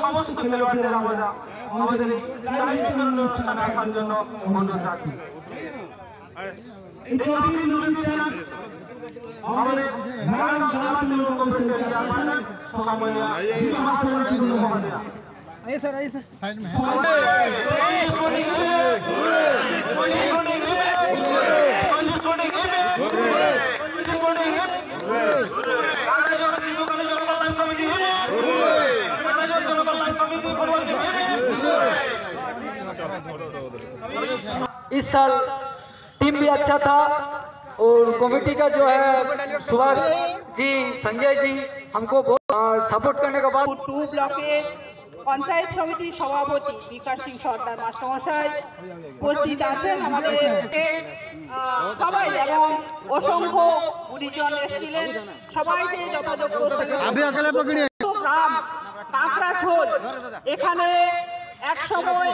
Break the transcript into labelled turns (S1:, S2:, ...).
S1: সমস্ত খেলোয়াড়দের আমরা আমাদের অনুষ্ঠানে আসার জন্য অনুরোধ রাখি। আমাদের
S2: आइए सर साइड में
S3: इस साल टीम भी अच्छा था और कमेटी का जो है सुभाष जी, संजय जी हमको बहुत सपोर्ट करने के बाद
S4: 2 ব্লকে पंचायत समिति सभापति विकास सिंह सरदार मास्टरमशाई उपस्थित आছেন। আমাদের সবাই এবং অসংখ্য গুণীজন এসেছিলেন, সবাইকে যথাযোগ্য গ্রাম কাঁকড়াঝোল এখানে এক সময়